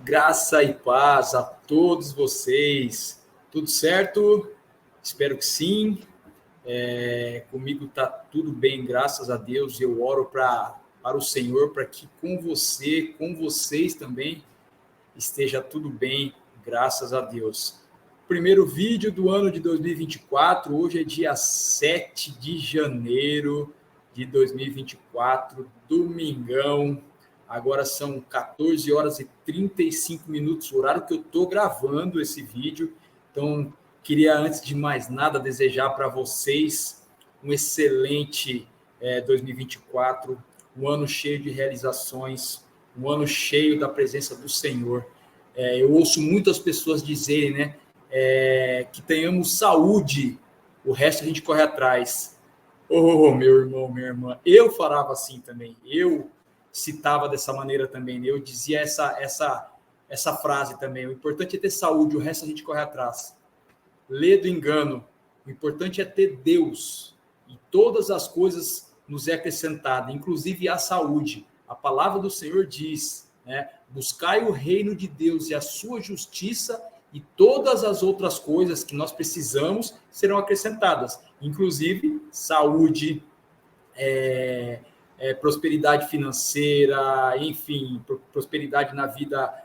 Graça e paz a todos vocês. Tudo certo? Espero que sim. Comigo está tudo bem, graças a Deus. Eu oro para o Senhor para que com vocês também, esteja tudo bem, graças a Deus. Primeiro vídeo do ano de 2024. Hoje é dia 7 de janeiro de 2024, domingão. Agora são 14 horas e 35 minutos, o horário que eu estou gravando esse vídeo. Então, queria, antes de mais nada, desejar para vocês um excelente 2024, um ano cheio de realizações, um ano cheio da presença do Senhor. Eu ouço muitas pessoas dizerem, né, que tenhamos saúde, o resto a gente corre atrás. Oh, meu irmão, minha irmã, eu falava assim também, eu citava dessa maneira também, eu dizia essa frase também: o importante é ter saúde, o resto a gente corre atrás. Lê do engano, o importante é ter Deus, e todas as coisas nos é acrescentada, inclusive a saúde. A palavra do Senhor diz, né, buscai o reino de Deus e a sua justiça, e todas as outras coisas que nós precisamos serão acrescentadas, inclusive saúde, prosperidade financeira, enfim, prosperidade na vida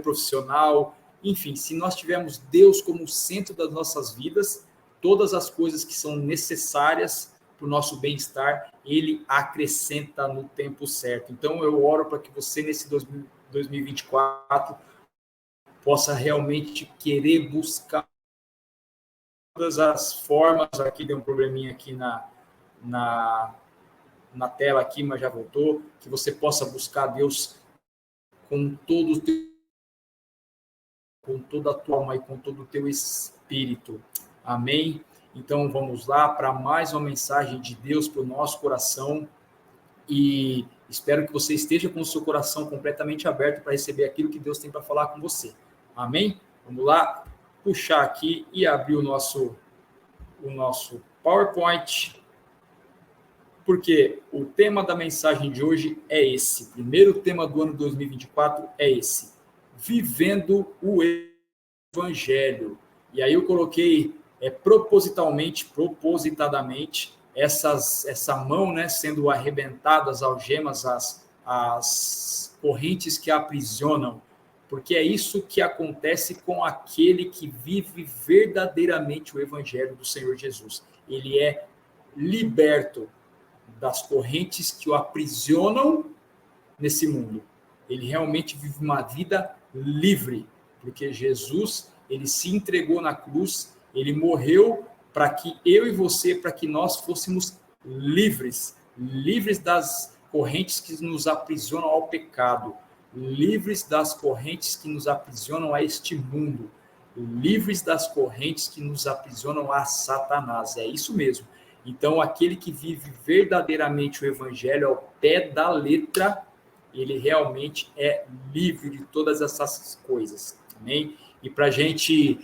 profissional. Enfim, se nós tivermos Deus como centro das nossas vidas, todas as coisas que são necessárias para o nosso bem-estar, Ele acrescenta no tempo certo. Então, eu oro para que você, nesse 2024, possa realmente querer buscar todas as formas. Aqui deu um probleminha aqui na tela aqui, mas já voltou. Que você possa buscar Deus com toda a tua alma e com todo o teu espírito. Amém? Então, vamos lá para mais uma mensagem de Deus para o nosso coração, e espero que você esteja com o seu coração completamente aberto para receber aquilo que Deus tem para falar com você. Amém? Vamos lá, puxar aqui e abrir o nosso PowerPoint, porque o tema da mensagem de hoje é esse. O primeiro tema do ano 2024 é esse: vivendo o Evangelho. E aí eu coloquei propositadamente, essa mão, né, sendo arrebentada, as algemas, as correntes que a aprisionam, porque é isso que acontece com aquele que vive verdadeiramente o Evangelho do Senhor Jesus. Ele é liberto das correntes que o aprisionam nesse mundo. Ele realmente vive uma vida livre, porque Jesus, ele se entregou na cruz, ele morreu para que eu e você, para que nós fôssemos livres das correntes que nos aprisionam ao pecado, livres das correntes que nos aprisionam a este mundo, livres das correntes que nos aprisionam a Satanás. É isso mesmo. Então, aquele que vive verdadeiramente o Evangelho ao pé da letra, ele realmente é livre de todas essas coisas. Amém? E para a gente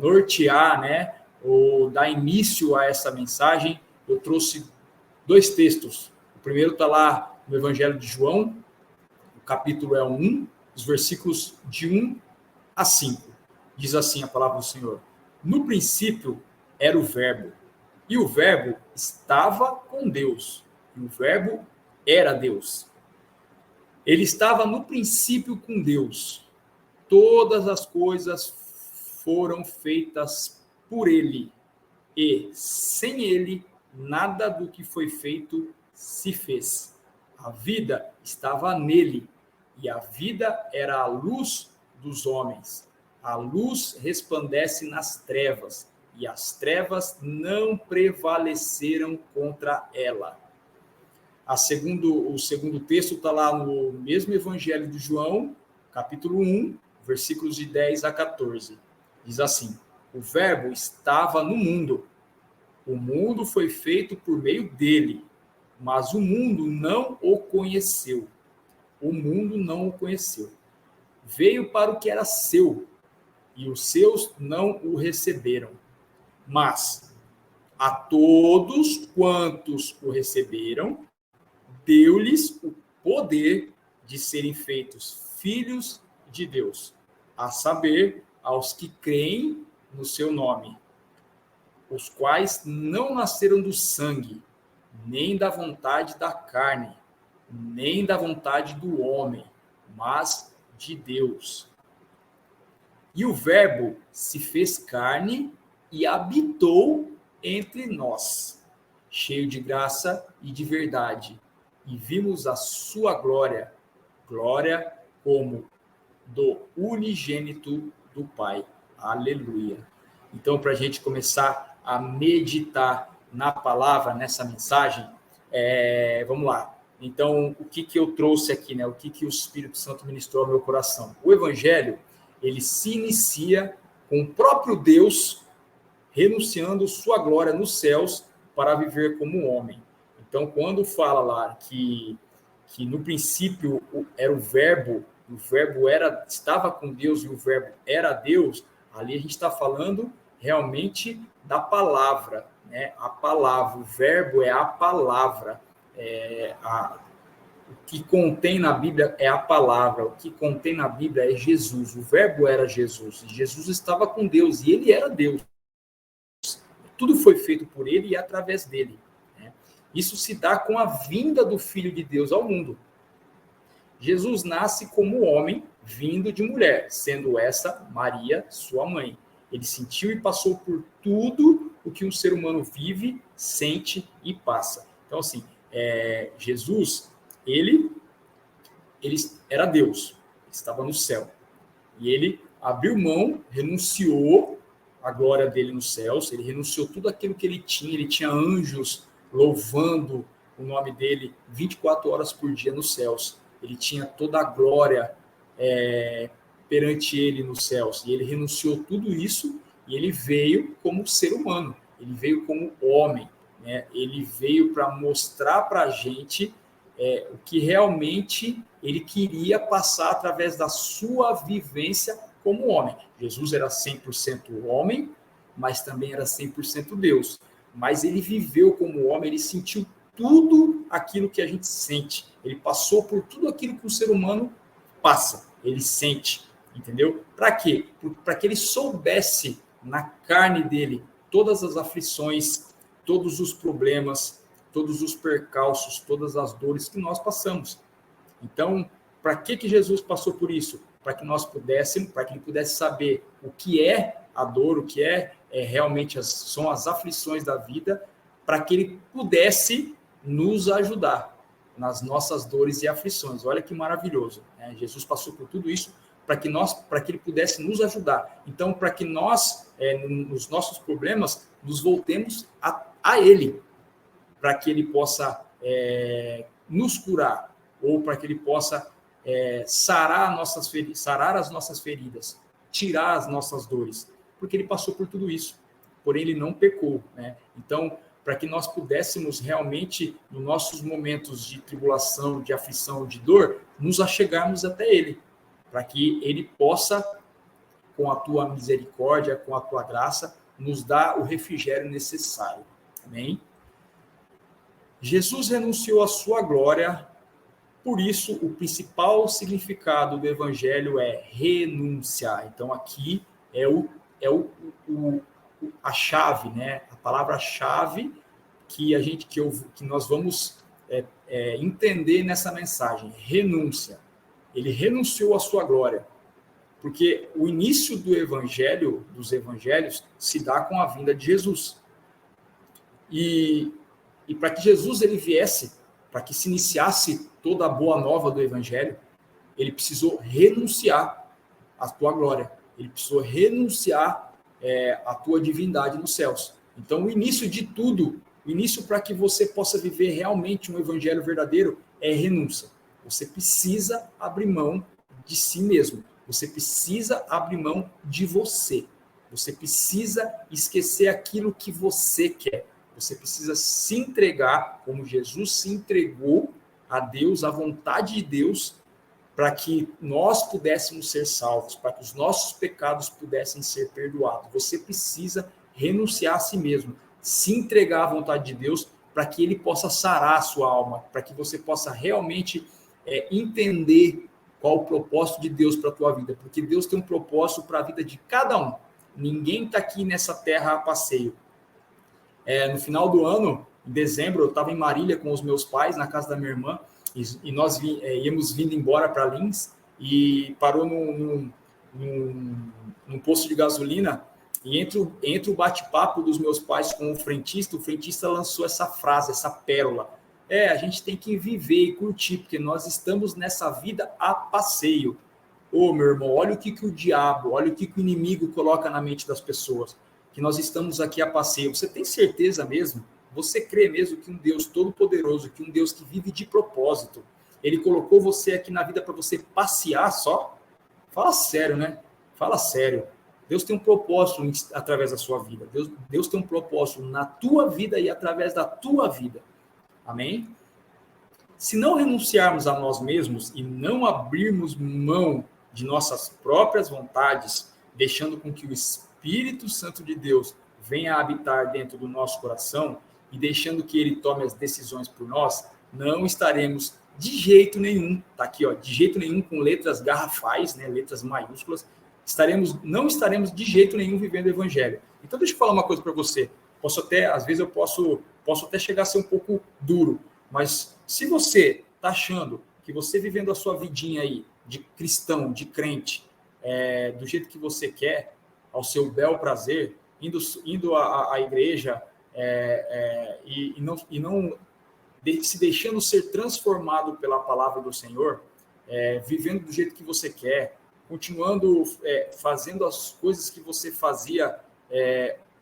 nortear, né, ou dar início a essa mensagem, eu trouxe 2 textos. O primeiro está lá no Evangelho de João, o capítulo é 1, os versículos de 1 a 5. Diz assim a palavra do Senhor: no princípio era o Verbo, e o Verbo estava com Deus, e o Verbo era Deus. Ele estava no princípio com Deus. Todas as coisas foram feitas por ele, e sem ele, nada do que foi feito se fez. A vida estava nele, e a vida era a luz dos homens. A luz resplandece nas trevas, e as trevas não prevaleceram contra ela. O segundo texto está lá no mesmo Evangelho de João, capítulo 1, versículos de 10 a 14. Diz assim: o Verbo estava no mundo. O mundo foi feito por meio dele, mas o mundo não o conheceu. O mundo não o conheceu. Veio para o que era seu, e os seus não o receberam. Mas a todos quantos o receberam, deu-lhes o poder de serem feitos filhos de Deus, a saber, aos que creem no seu nome, os quais não nasceram do sangue, nem da vontade da carne, nem da vontade do homem, mas de Deus. E o Verbo se fez carne e habitou entre nós, cheio de graça e de verdade, e vimos a sua glória, glória como do unigênito do Pai. Aleluia. Então, para a gente começar a meditar na palavra, nessa mensagem, vamos lá. Então, o que eu trouxe aqui, né? O que o Espírito Santo ministrou ao meu coração? O Evangelho, ele se inicia com o próprio Deus renunciando sua glória nos céus para viver como homem. Então, quando fala lá que no princípio era o Verbo estava com Deus e o Verbo era Deus, ali a gente está falando realmente da palavra, né? A palavra, o Verbo é a palavra, o que contém na Bíblia é a palavra, o que contém na Bíblia é Jesus, o Verbo era Jesus, e Jesus estava com Deus, e ele era Deus. Tudo foi feito por ele e através dele, né? Isso se dá com a vinda do Filho de Deus ao mundo. Jesus nasce como homem, vindo de mulher, sendo essa Maria, sua mãe. Ele sentiu e passou por tudo o que um ser humano vive, sente e passa. Então, assim, Jesus, ele era Deus, estava no céu. E ele abriu mão, renunciou a glória dele nos céus, ele renunciou tudo aquilo que ele tinha anjos louvando o nome dele 24 horas por dia nos céus. Ele tinha toda a glória perante ele nos céus. E ele renunciou tudo isso e ele veio como ser humano. Ele veio como homem, né? Ele veio para mostrar para a gente o que realmente ele queria passar através da sua vivência como homem. Jesus era 100% homem, mas também era 100% Deus. Mas ele viveu como homem, ele sentiu tudo aquilo que a gente sente. Ele passou por tudo aquilo que o ser humano passa, ele sente, entendeu? Para quê? Para que ele soubesse na carne dele todas as aflições, todos os problemas, todos os percalços, todas as dores que nós passamos. Então, para que Jesus passou por isso? Para que ele pudesse saber o que é a dor, o que realmente são as aflições da vida, para que ele pudesse nos ajudar nas nossas dores e aflições. Olha que maravilhoso, né? Jesus passou por tudo isso para que ele pudesse nos ajudar. Então, para que nós, nos nossos problemas, nos voltemos a ele, para que ele possa nos curar, ou para que ele possa sarar as nossas feridas, tirar as nossas dores, porque ele passou por tudo isso, porém ele não pecou, né? Então, para que nós pudéssemos realmente, nos nossos momentos de tribulação, de aflição, de dor, nos achegarmos até ele, para que ele possa, com a tua misericórdia, com a tua graça, nos dar o refrigério necessário. Amém? Jesus renunciou à sua glória, por isso o principal significado do evangelho é renunciar. Então aqui a chave, né? A palavra-chave que nós vamos entender nessa mensagem: renúncia. Ele renunciou à sua glória, porque o início dos evangelhos, se dá com a vinda de Jesus. E para que Jesus ele viesse, para que se iniciasse toda a boa nova do evangelho, ele precisou renunciar à tua glória, ele precisou renunciar à tua divindade nos céus. Então, o início de tudo, o início para que você possa viver realmente um evangelho verdadeiro é renúncia. Você precisa abrir mão de si mesmo. Você precisa abrir mão de você. Você precisa esquecer aquilo que você quer. Você precisa se entregar, como Jesus se entregou a Deus, à vontade de Deus, para que nós pudéssemos ser salvos, para que os nossos pecados pudessem ser perdoados. Você precisa renunciar a si mesmo, se entregar à vontade de Deus, para que ele possa sarar a sua alma, para que você possa realmente entender qual o propósito de Deus para a tua vida, porque Deus tem um propósito para a vida de cada um. Ninguém está aqui nessa terra a passeio. No final do ano, em dezembro, eu estava em Marília com os meus pais, na casa da minha irmã, e nós íamos vindo embora para Lins, e parou num posto de gasolina, e entre o bate-papo dos meus pais com o frentista lançou essa frase, essa pérola. A gente tem que viver e curtir, porque nós estamos nessa vida a passeio. Meu irmão, olha o que o diabo, olha o que o inimigo coloca na mente das pessoas, que nós estamos aqui a passeio. Você tem certeza mesmo? Você crê mesmo que um Deus todo-poderoso, que um Deus que vive de propósito, ele colocou você aqui na vida para você passear só? Fala sério, né? Fala sério. Deus tem um propósito através da sua vida. Deus tem um propósito na tua vida e através da tua vida. Amém? Se não renunciarmos a nós mesmos e não abrirmos mão de nossas próprias vontades, deixando com que o Espírito Santo de Deus venha habitar dentro do nosso coração e deixando que ele tome as decisões por nós, não estaremos de jeito nenhum, tá aqui, de jeito nenhum com letras garrafais, né, letras maiúsculas, não estaremos de jeito nenhum vivendo o evangelho. Então deixa eu falar uma coisa para você. Às vezes eu posso até chegar a ser um pouco duro, mas se você está achando que você vivendo a sua vidinha aí de cristão, de crente, do jeito que você quer, ao seu bel prazer, indo à igreja e não se deixando ser transformado pela palavra do Senhor, vivendo do jeito que você quer, continuando fazendo as coisas que você fazia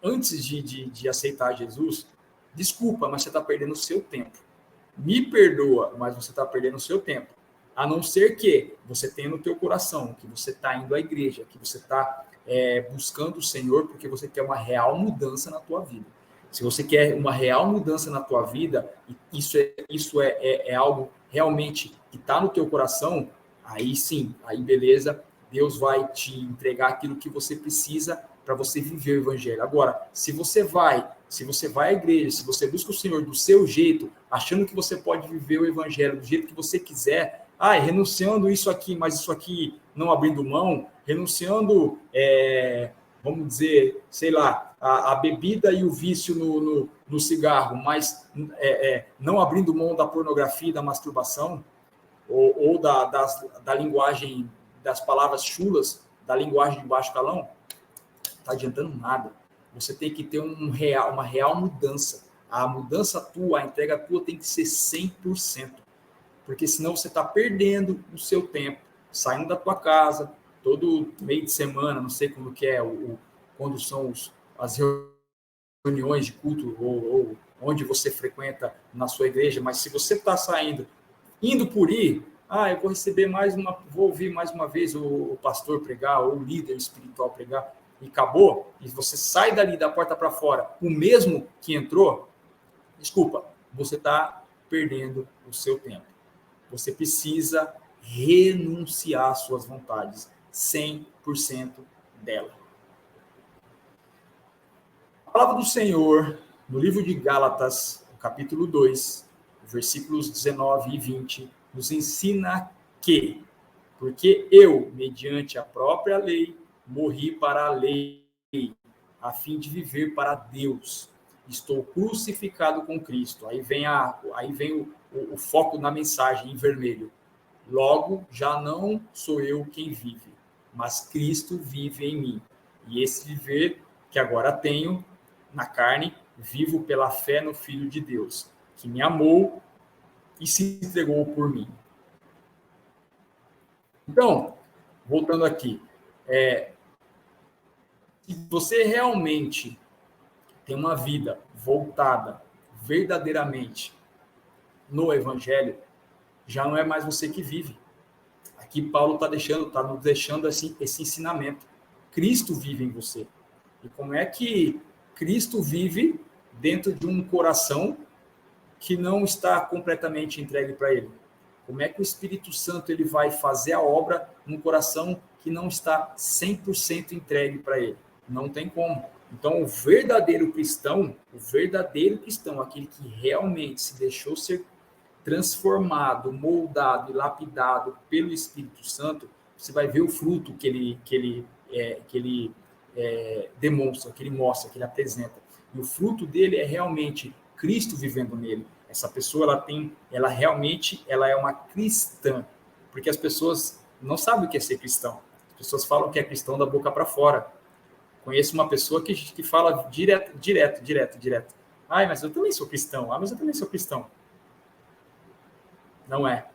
antes de aceitar Jesus, desculpa, mas você está perdendo o seu tempo. Me perdoa, mas você está perdendo o seu tempo. A não ser que você tenha no teu coração, que você está indo à igreja, que você está buscando o Senhor porque você quer uma real mudança na tua vida. Se você quer uma real mudança na tua vida, isso é algo realmente que está no teu coração, aí sim, aí beleza, Deus vai te entregar aquilo que você precisa para você viver o evangelho. Agora, se você vai à igreja, se você busca o Senhor do seu jeito, achando que você pode viver o evangelho do jeito que você quiser, renunciando isso aqui, mas isso aqui não abrindo mão, renunciando, vamos dizer, sei lá, a bebida e o vício no cigarro, mas não abrindo mão da pornografia e da masturbação, ou da linguagem, das palavras chulas, da linguagem de baixo calão, está adiantando nada. Você tem que ter uma real mudança. A mudança tua, a entrega tua tem que ser 100%. Porque senão você está perdendo o seu tempo, saindo da tua casa, todo meio de semana, não sei como que quando são as reuniões de culto, ou onde você frequenta na sua igreja, mas se você está indo por ir, eu vou ouvir mais uma vez o pastor pregar, ou o líder espiritual pregar, e acabou, e você sai dali da porta para fora, o mesmo que entrou, desculpa, você está perdendo o seu tempo. Você precisa renunciar às suas vontades, 100% dela. A palavra do Senhor, no livro de Gálatas, no capítulo 2, versículos 19 e 20, nos ensina que, porque eu, mediante a própria lei, morri para a lei, a fim de viver para Deus. Estou crucificado com Cristo. Aí vem o foco na mensagem em vermelho. Logo, já não sou eu quem vive, mas Cristo vive em mim. E esse viver que agora tenho na carne, vivo pela fé no Filho de Deus, que me amou e se entregou por mim. Então, voltando aqui, se você realmente tem uma vida voltada verdadeiramente no Evangelho, já não é mais você que vive. Aqui Paulo está nos deixando assim, esse ensinamento. Cristo vive em você. E como é que Cristo vive dentro de um coração que não está completamente entregue para Ele? Como é que o Espírito Santo ele vai fazer a obra num coração que não está 100% entregue para Ele? Não tem como. Então, o verdadeiro cristão, aquele que realmente se deixou ser transformado, moldado e lapidado pelo Espírito Santo, você vai ver o fruto que ele demonstra, que ele mostra, que ele apresenta. E o fruto dele é realmente Cristo vivendo nele. Essa pessoa, ela é uma cristã, porque as pessoas não sabem o que é ser cristão. As pessoas falam que é cristão da boca para fora. Conheço uma pessoa que fala direto. Ai, mas eu também sou cristão. Ah, mas eu também sou cristão. Não é.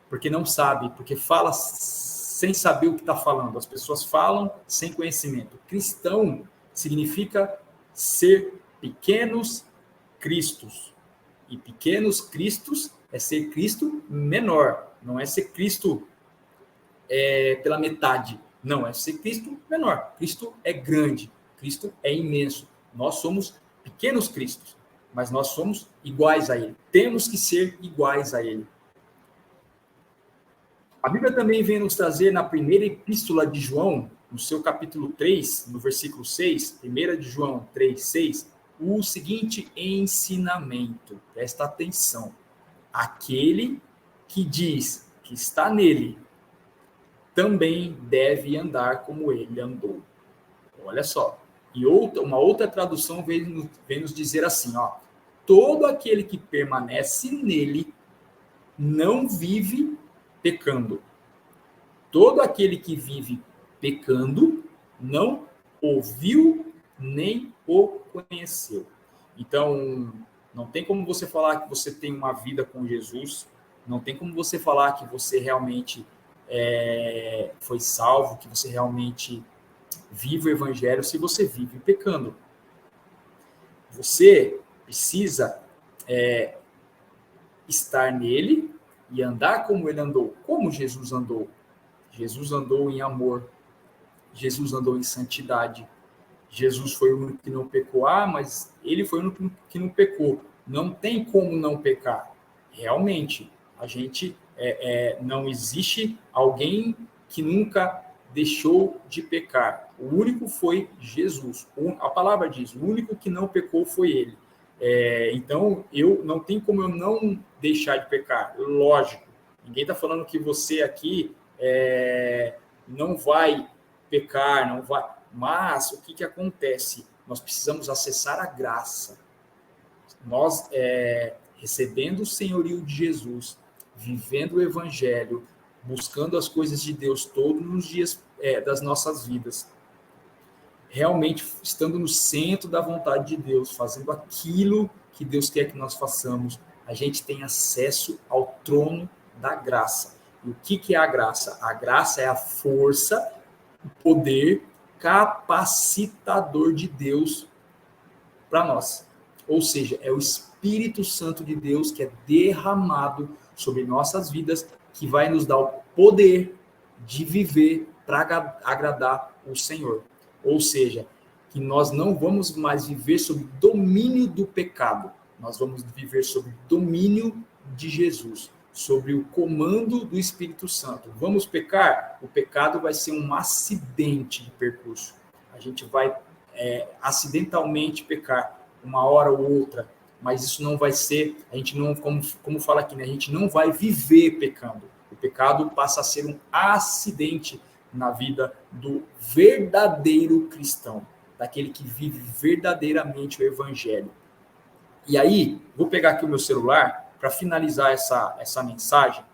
Porque não sabe, porque fala sem saber o que está falando. As pessoas falam sem conhecimento. Cristão significa ser pequenos cristos. E pequenos cristos é ser Cristo menor. Não é ser Cristo pela metade. Não, é ser Cristo menor. Cristo é grande. Cristo é imenso. Nós somos pequenos cristos, mas nós somos iguais a Ele. Temos que ser iguais a Ele. A Bíblia também vem nos trazer na primeira epístola de João, no seu capítulo 3, no versículo 6, 1 de João 3, 6, o seguinte ensinamento. Presta atenção. Aquele que diz que está nele, também deve andar como ele andou. Olha só. E uma outra tradução vem nos dizer assim, ó. Todo aquele que permanece nele não vive pecando. Todo aquele que vive pecando não ouviu nem o conheceu. Então, não tem como você falar que você tem uma vida com Jesus, não tem como você falar que você realmente foi salvo, que você realmente vive o evangelho se você vive pecando. Você precisa estar nele e andar como ele andou, como Jesus andou. Jesus andou em amor, Jesus andou em santidade, Jesus foi o único que não pecou. Ah, mas ele foi o único que não pecou. Não tem como não pecar. Realmente, a gente não existe alguém que nunca deixou de pecar. O único foi Jesus. A palavra diz, o único que não pecou foi ele. Então, não tem como eu não deixar de pecar. Lógico, ninguém está falando que você aqui não vai pecar, não vai. Mas o que acontece? Nós precisamos acessar a graça. Nós, recebendo o senhorio de Jesus, vivendo o evangelho, buscando as coisas de Deus todos os dias das nossas vidas, realmente estando no centro da vontade de Deus, fazendo aquilo que Deus quer que nós façamos, a gente tem acesso ao trono da graça. E o que é a graça? A graça é a força, o poder capacitador de Deus para nós. Ou seja, é o Espírito Santo de Deus que é derramado sobre nossas vidas, que vai nos dar o poder de viver para agradar o Senhor. Ou seja, que nós não vamos mais viver sob domínio do pecado, nós vamos viver sob domínio de Jesus, sobre o comando do Espírito Santo. Vamos pecar? O pecado vai ser um acidente de percurso. A gente vai acidentalmente pecar uma hora ou outra, mas isso não vai ser, a gente não, como fala aqui, né? A gente não vai viver pecando. O pecado passa a ser um acidente na vida do verdadeiro cristão, daquele que vive verdadeiramente o evangelho. E aí, vou pegar aqui o meu celular para finalizar essa mensagem.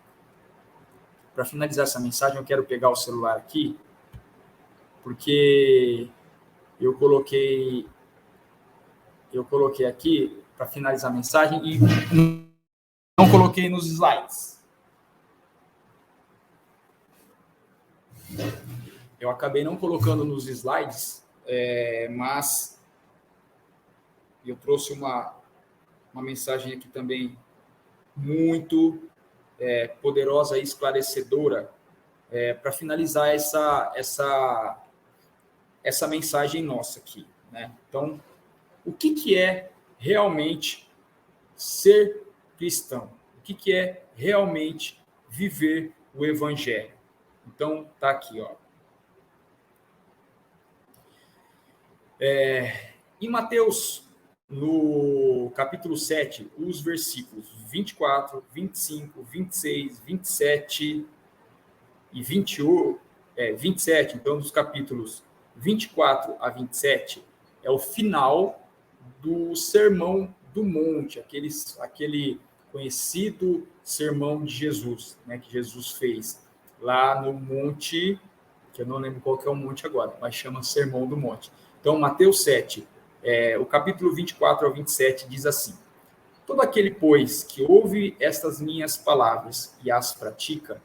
Para finalizar essa mensagem, eu quero pegar o celular aqui, porque eu coloquei aqui para finalizar a mensagem e não coloquei nos slides. Eu acabei não colocando nos slides, mas eu trouxe uma mensagem aqui também muito poderosa e esclarecedora para finalizar essa mensagem nossa aqui, né? Então, o que é realmente ser cristão? O que é realmente viver o evangelho? Então, tá aqui, ó. Em Mateus no capítulo 7, os versículos 24, 25, 26, 27 e 27, então, dos capítulos 24 a 27, é o final do Sermão do Monte, aquele conhecido Sermão de Jesus, né, que Jesus fez lá no monte, que eu não lembro qual que é o monte agora, mas chama Sermão do Monte. Então, Mateus 7, o capítulo 24 ao 27 diz assim: todo aquele, pois, que ouve estas minhas palavras e as pratica,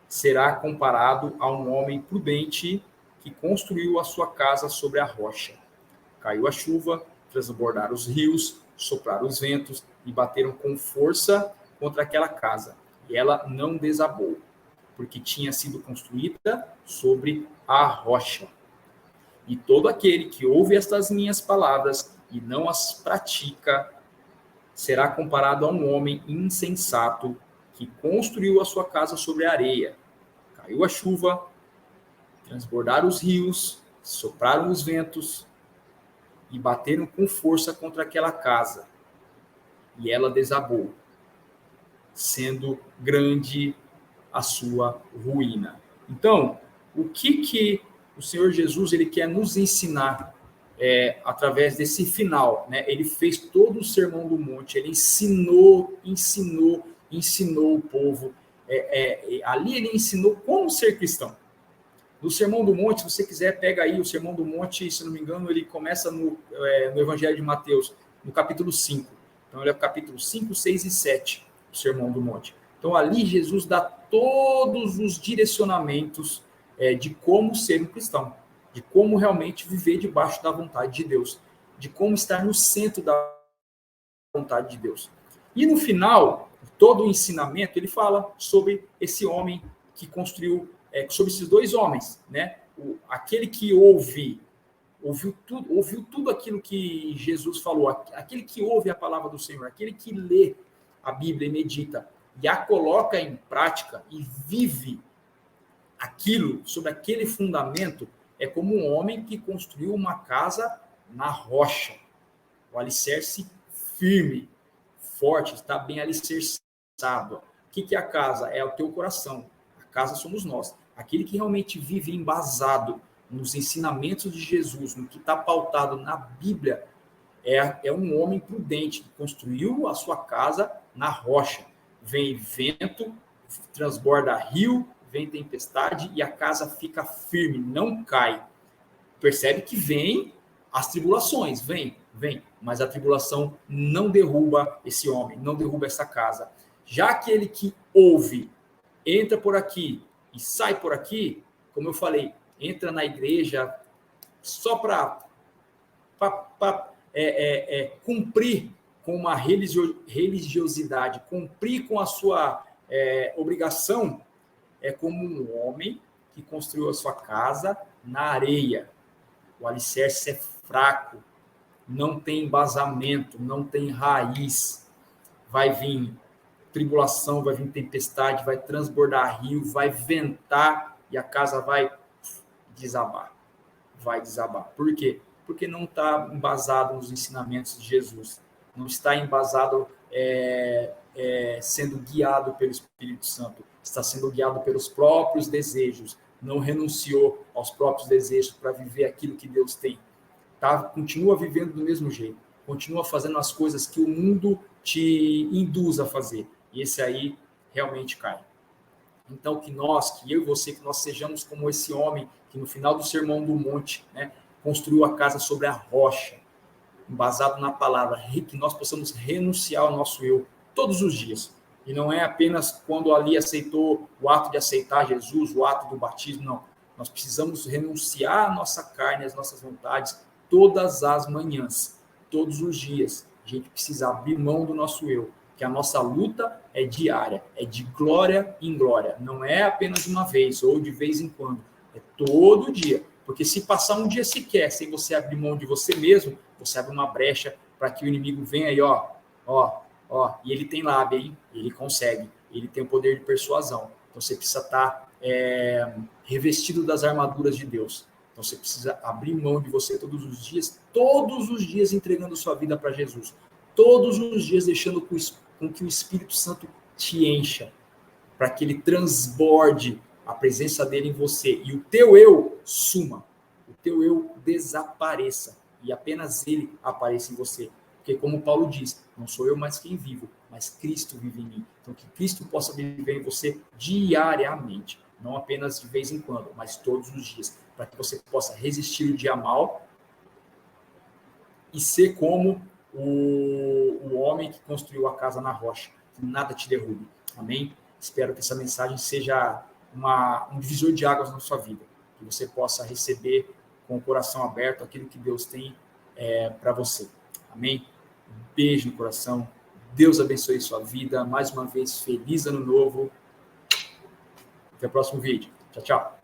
será comparado a um homem prudente que construiu a sua casa sobre a rocha. Caiu a chuva, transbordaram os rios, sopraram os ventos e bateram com força contra aquela casa. E ela não desabou, porque tinha sido construída sobre a rocha. E todo aquele que ouve estas minhas palavras e não as pratica, será comparado a um homem insensato que construiu a sua casa sobre a areia. Caiu a chuva, transbordaram os rios, sopraram os ventos e bateram com força contra aquela casa. E ela desabou, sendo grande a sua ruína. Então, o que o Senhor Jesus ele quer nos ensinar através desse final, né? Ele fez todo o Sermão do Monte, ele ensinou o povo. Ali ele ensinou como ser cristão. No Sermão do Monte, se você quiser, pega aí o Sermão do Monte, se não me engano, ele começa no Evangelho de Mateus, no capítulo 5. Então, ele é o capítulo 5, 6 e 7, do Sermão do Monte. Então, ali Jesus dá todos os direcionamentos de como ser um cristão, de como realmente viver debaixo da vontade de Deus, de como estar no centro da vontade de Deus. E no final, todo o ensinamento, ele fala sobre esse homem que construiu, sobre esses dois homens, né? Aquele que ouviu tudo aquilo que Jesus falou, aquele que ouve a palavra do Senhor, aquele que lê a Bíblia e medita, e a coloca em prática e vive aquilo, sobre aquele fundamento, é como um homem que construiu uma casa na rocha, o alicerce firme, forte, está bem alicerçado. O que é a casa? É o teu coração. A casa somos nós. Aquele que realmente vive embasado nos ensinamentos de Jesus, no que está pautado na Bíblia, é um homem prudente, que construiu a sua casa na rocha. Vem vento, transborda rio, vem tempestade e a casa fica firme, não cai. Percebe que vem as tribulações, vem, mas a tribulação não derruba esse homem, não derruba essa casa. Já aquele que ouve, entra por aqui e sai por aqui, como eu falei, entra na igreja só para cumprir com uma religiosidade, cumprir com a sua obrigação, é como um homem que construiu a sua casa na areia. O alicerce é fraco, não tem embasamento, não tem raiz. Vai vir tribulação, vai vir tempestade, vai transbordar rio, vai ventar e a casa vai desabar. Vai desabar. Por quê? Porque não está embasado nos ensinamentos de Jesus. Não está embasado sendo guiado pelo Espírito Santo. Está sendo guiado pelos próprios desejos. Não renunciou aos próprios desejos para viver aquilo que Deus tem. Continua vivendo do mesmo jeito. Continua fazendo as coisas que o mundo te induz a fazer. E esse aí realmente cai. Então, que eu e você, que nós sejamos como esse homem que no final do Sermão do Monte, né, construiu a casa sobre a rocha, embasado na palavra, que nós possamos renunciar ao nosso eu todos os dias. E não é apenas quando ali aceitou o ato de aceitar Jesus, o ato do batismo, não. Nós precisamos renunciar à nossa carne, às nossas vontades, todas as manhãs, todos os dias. A gente precisa abrir mão do nosso eu, que a nossa luta é diária, é de glória em glória. Não é apenas uma vez ou de vez em quando, é todo dia. Porque se passar um dia sequer sem você abrir mão de você mesmo, você abre uma brecha para que o inimigo venha aí, e ele tem lábia, hein? Ele consegue, ele tem o poder de persuasão. Então você precisa estar revestido das armaduras de Deus. Então você precisa abrir mão de você todos os dias entregando sua vida para Jesus, todos os dias deixando com que o Espírito Santo te encha, para que ele transborde a presença dele em você e o teu eu suma, o teu eu desapareça e apenas ele apareça em você. Porque como Paulo diz, não sou eu mais quem vivo, mas Cristo vive em mim. Então que Cristo possa viver em você diariamente, não apenas de vez em quando, mas todos os dias, para que você possa resistir o dia mal e ser como o homem que construiu a casa na rocha, que nada te derrube. Amém? Espero que essa mensagem seja um divisor de águas na sua vida, que você possa receber com o coração aberto aquilo que Deus tem para você. Amém? Beijo no coração. Deus abençoe sua vida. Mais uma vez, feliz ano novo. Até o próximo vídeo. Tchau, tchau.